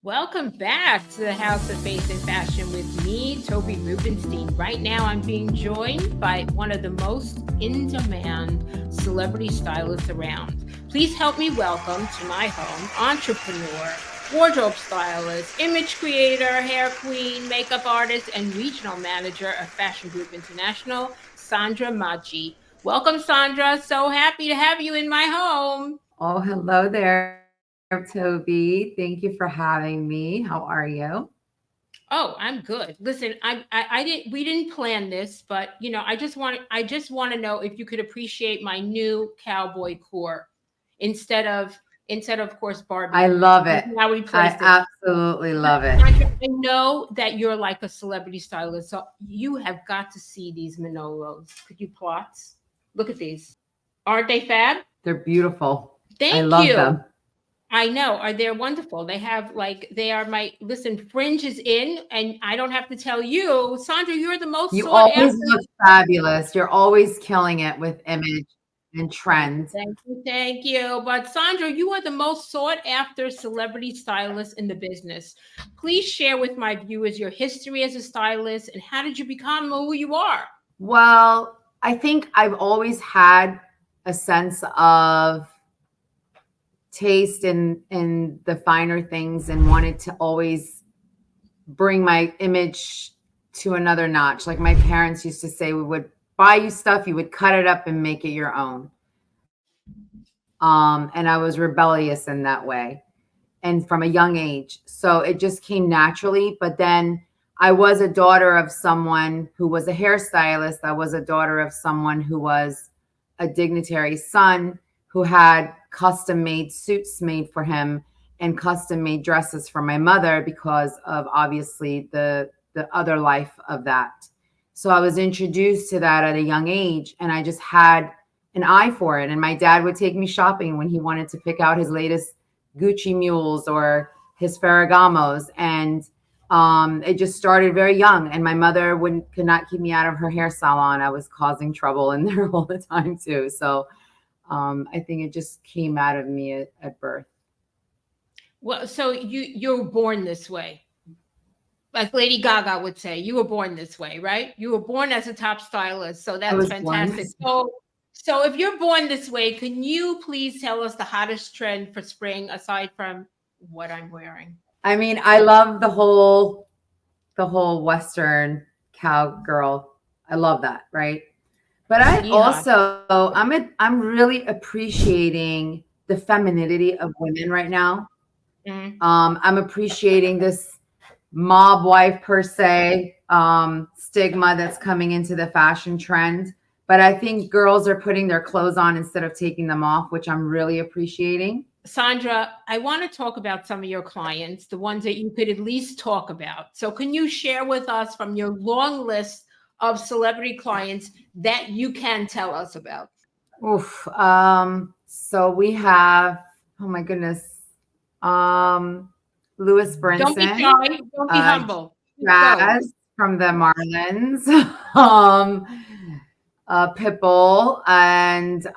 Welcome back to the House of Faith and Fashion with me, Toby Rubenstein. Right now, I'm being joined by one of the most in demand celebrity stylists around. Please help me welcome to my home entrepreneur, wardrobe stylist, image creator, hair queen, makeup artist, and regional manager of Fashion Group International, Sandra Madjdi. Welcome, Sandra. So happy to have you in my home. Oh, hello there, Toby. Thank you for having me. How are you? Oh, I'm good. Listen, I didn't we didn't plan this, but I just want to know if you could appreciate my new cowboy core instead of course I Barbie. love We've it. now I replaced it. absolutely love it. Sandra, I know that you're like a celebrity stylist, so you have got to see these Manolos. Could you plot? Look at these. Aren't they fab? They're beautiful. I Thank love you. them. I know. Are they wonderful? They have like they are my listen. Fringe is in, and I don't have to tell you, Sandra. You're the most You sought always after. look fabulous. You're always killing it with image and Thank you, trends. thank you, thank you. But Sandra, you are the most sought after celebrity stylist in the business. Please share with my viewers your history as a stylist and how did you become who you are? Well, I think I've always had a sense of taste in the finer things and wanted to always bring my image to another notch. Like my parents used to say, we would buy you stuff, you would cut it up and make it your own. And I was rebellious in that way and from a young age. So it just came naturally. But then I was a daughter of someone who was a hairstylist. I was a daughter of someone who was a dignitary's son who had custom made suits made for him and custom made dresses for my mother because of obviously the other life of that. So I was introduced to that at a young age and I just had an eye for it. And my dad would take me shopping when he wanted to pick out his latest Gucci mules or his Ferragamos. And it just started very young. And my mother wouldn't could not keep me out of her hair salon. I was causing trouble in there all the time too. So I think it just came out of me at birth. Well, so you're born this way. Like Lady Gaga would say, you were born this way, right? You were born as a top stylist, so I that's was born fantastic. So if you're born this way, can you please tell us the hottest trend for spring aside from what I'm wearing? I mean, I love the whole Western cowgirl. I love that, right? But I Yeehaw. I'm really appreciating the femininity of women right now. Mm. I'm appreciating this mob wife per se stigma that's coming into the fashion trend. But I think girls are putting their clothes on instead of taking them off, which I'm really appreciating. Sandra, I want to talk about some of your clients, the ones that you could at least talk about. So, can you share with us from your long list of celebrity clients that you can tell us about? Oof. So we have, oh my goodness, um, Louis Don't be Brinson, shy. Don't be uh, humble. Just go. Jazz from the Marlins, Pitbull, and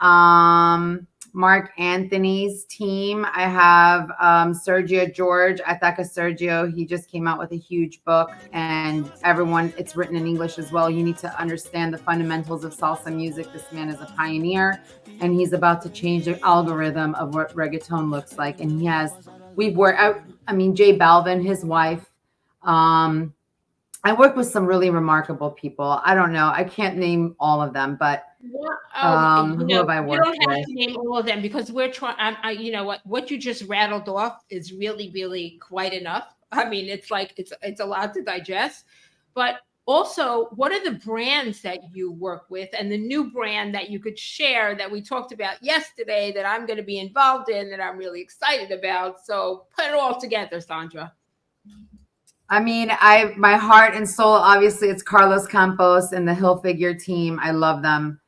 Mark Anthony's team. I have Sergio George, Ataka Sergio. He just came out with a huge book, and everyone, it's written in English as well. You need to understand the fundamentals of salsa music. This man is a pioneer, and he's about to change the algorithm of what reggaeton looks like. And he has, we've worked out, I mean, Jay Balvin, his wife. Um, I work with some really remarkable people. I don't know. I can't name all of them, but Well, who have I you worked don't have with? to name all of them because we're trying. You know what you just rattled off is really, really quite enough. I mean, it's like it's a lot to digest. But also, what are the brands that you work with, and the new brand that you could share that we talked about yesterday that I'm going to be involved in that I'm really excited about. So put it all together, Sandra. I mean, I my heart and soul, obviously, it's Carlos Campos and the Hill Figure team. I love them.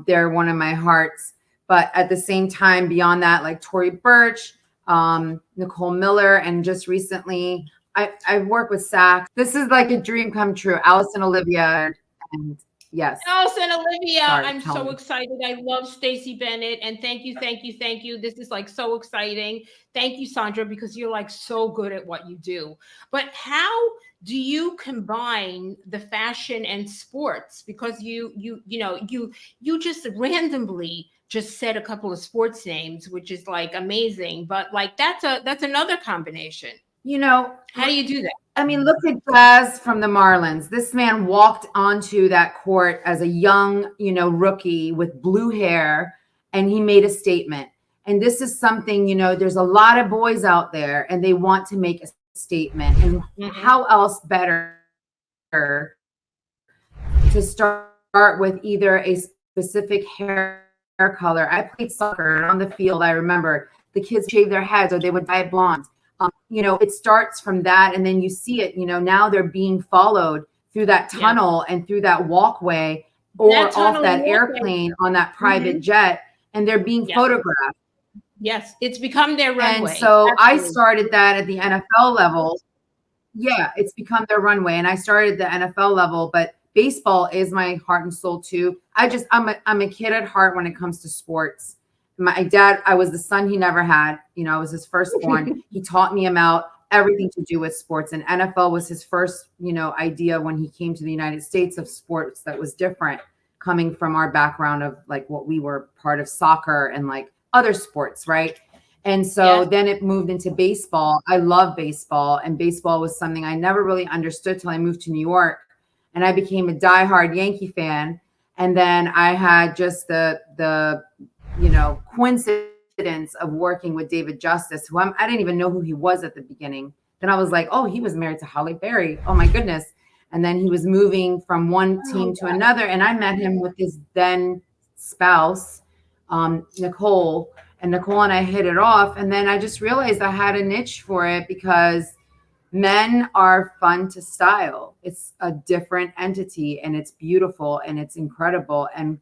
They're one of my hearts. But at the same time, beyond that, like Tori Birch, Nicole Miller, and just recently, I work with Saks. This is like a dream come true. Allison Olivia and Yes. Oh, and Olivia, Sorry, I'm tell so me. excited. I love Stacey Bennett. And thank you, thank you, thank you. This is like so exciting. Thank you, Sandra, because you're like so good at what you do. But how do you combine the fashion and sports? Because you just randomly just said a couple of sports names, which is like amazing. But like that's another combination. You know, How do you do that? I mean, look at Jazz from the Marlins. This man walked onto that court as a young, rookie with blue hair, and he made a statement. And this is something, there's a lot of boys out there and they want to make a statement. And how else better to start with either a specific hair color? I played soccer, and on the field, I remember the kids shave their heads or they would dye it blonde. It starts from that, and then you see it, now they're being followed through that tunnel and through that walkway or off that airplane on that private jet, and they're being photographed. Yes, it's become their runway. And so I started that at the NFL level. Yeah, it's become their runway, and I started the NFL level, but baseball is my heart and soul too. I'm a kid at heart when it comes to sports. My dad, I was the son he never had. I was his firstborn. He taught me about everything to do with sports, and NFL was his first, idea when he came to the United States of sports that was different, coming from our background of like what we were part of soccer and like other sports, right? And so then it moved into baseball. I love baseball, and baseball was something I never really understood till I moved to New York, and I became a diehard Yankee fan. And then I had just the coincidence of working with David Justice, who I didn't even know who he was at the beginning. Then I was like, oh, he was married to Halle Berry. Oh my goodness. And then he was moving from one team to another. And I met him with his then spouse, Nicole. And Nicole and I hit it off. And then I just realized I had a niche for it because men are fun to style. It's a different entity, and it's beautiful and it's incredible. And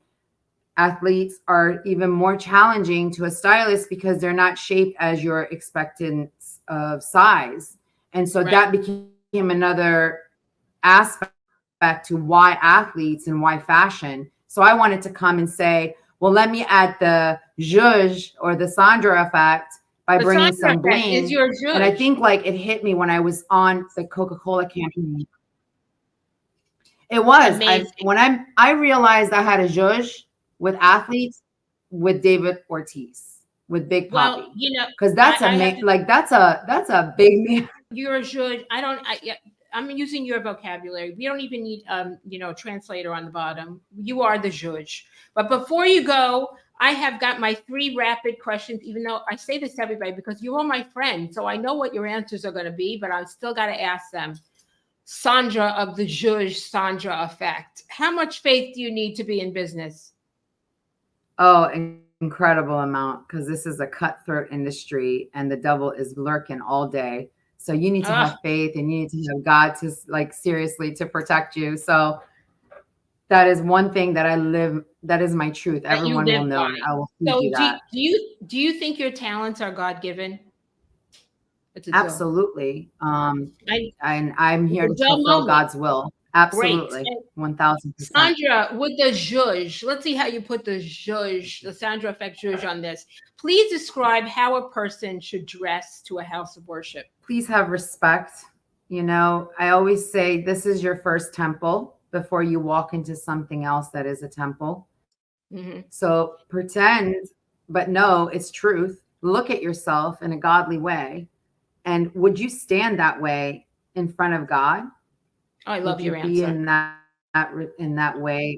athletes are even more challenging to a stylist because they're not shaped as your expectance of size. And so that became another aspect to why athletes and why fashion. So I wanted to come and say, well, let me add the zhuzh or the Sandra effect by bringing some bling. And I think like it hit me when I was on the Coca-Cola campaign. It was. I realized I had a zhuzh with athletes, with David Ortiz, with Big Papi, because that's that's a big man. You're a zhuzh. I'm using your vocabulary. We don't even need translator on the bottom. You are the zhuzh. But before you go, I have got my 3 rapid questions, even though I say this to everybody because you're all my friends. So I know what your answers are going to be, but I've still got to ask them. Sandra of the zhuzh Sandra effect. How much faith do you need to be in business? Oh, incredible amount, because this is a cutthroat industry and the devil is lurking all day. So you need to have faith, and you need to have God to seriously to protect you. So that is one thing that I live. That is my truth. Everyone will know. I will feed you that. Do you think your talents are God-given? Absolutely. And I'm here to fulfill God's will. Absolutely. 1000%. Sandra, with the zhuzh, let's see how you put the zhuzh, the Sandra effect zhuzh on this. Please describe how a person should dress to a house of worship. Please have respect. I always say this is your first temple before you walk into something else that is a temple. So pretend, but no, it's truth. Look at yourself in a godly way. And would you stand that way in front of God? Oh, I love your answer. In that way.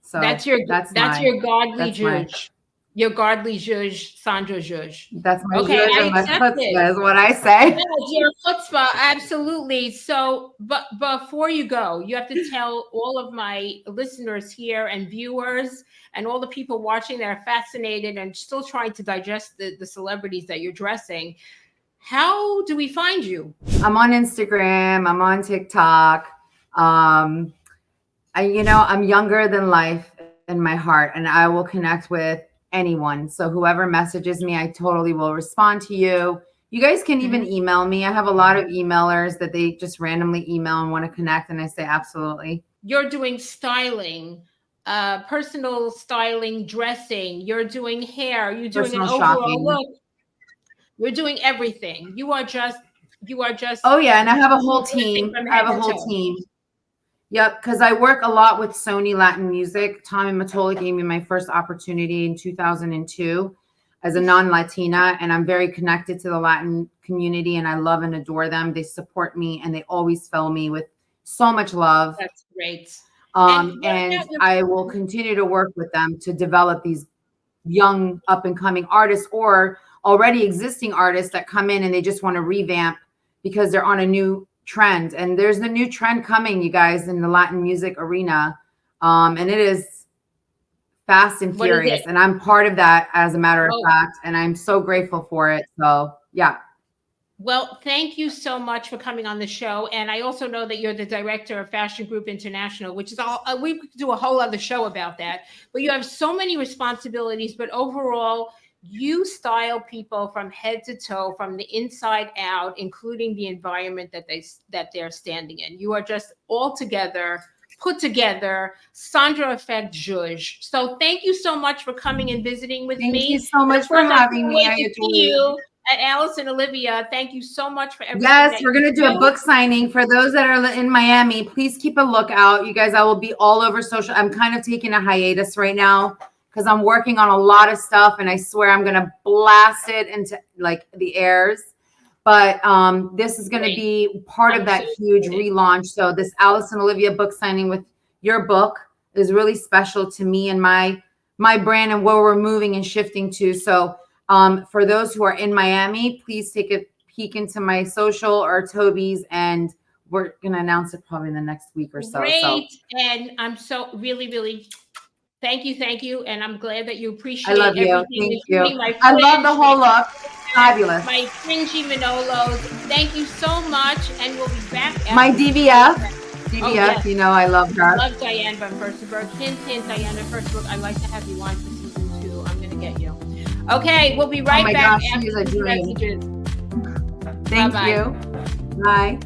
So that's your godly zhuzh. Your godly zhuzh, Sandra zhuzh. That's my zhuzh and my chutzpah is what I say. Yeah, your chutzpah, absolutely. So, but before you go, you have to tell all of my listeners here and viewers and all the people watching that are fascinated and still trying to digest the celebrities that you're dressing. How do we find you? I'm on Instagram. I'm on TikTok. I'm younger than life in my heart, and I will connect with anyone. So whoever messages me, I totally will respond to you. You guys can even email me. I have a lot of emailers that they just randomly email and want to connect, and I say absolutely. you're doing styling, personal styling, dressing, you're doing hair, you're doing an Personal overall shopping. look, you're doing everything. You are just Oh yeah, and I have a whole dressing team. from I head have a to whole toe. team. Yep, because I work a lot with Sony Latin Music. Tommy Mottola gave me my first opportunity in 2002 as a non-Latina, and I'm very connected to the Latin community, and I love and adore them. They support me, and they always fill me with so much love. That's great. And what And about your I will continue to work with them to develop these young up and coming artists or already existing artists that come in and they just want to revamp because they're on a new trend. And there's a new trend coming, you guys, in the Latin music arena. And it is fast and what is furious. it? And I'm part of that, as a matter of Oh, fact. And I'm so grateful for it. So, yeah. well, thank you so much for coming on the show. And I also know that you're the director of Fashion Group International, which is all, we could do a whole other show about that. But you have so many responsibilities, but overall, you style people from head to toe, from the inside out, including the environment that they're standing in. You are just all together, put together, Sandra Effect Zhuzh. So thank you so much for coming and visiting with Thank you me. so And much of for course, I having can't me. wait I to adore see you. you at Alice and Olivia. Thank you so much for everything. Yes, that we're you going to do a do. book signing for those that are in Miami. Please keep a lookout. You guys, I will be all over social. I'm kind of taking a hiatus right now because I'm working on a lot of stuff and I swear I'm going to blast it into like the airs. But this is going to Great. be part I'm of that so huge excited. relaunch. So this Alice and Olivia book signing with your book is really special to me and my brand and where we're moving and shifting to. So for those who are in Miami, please take a peek into my social or Toby's, and we're going to announce it probably in the next week or so. Great. And I'm so really thank you. And I'm glad that you I appreciate love you. everything, Thank you. including my I love the fringe, whole look. Fabulous. my fringy Manolos. Thank you so much. And we'll be back. My DVF. DVF, Oh, yes. you know I love her. I love Diane van Furstenberg. Hint, Diane van Furstenberg. I'd like to have you on for season 2. I'm going to get you. Okay, we'll be right Oh my back gosh, she after is a these dream. messages. Thank Bye-bye. you. Bye.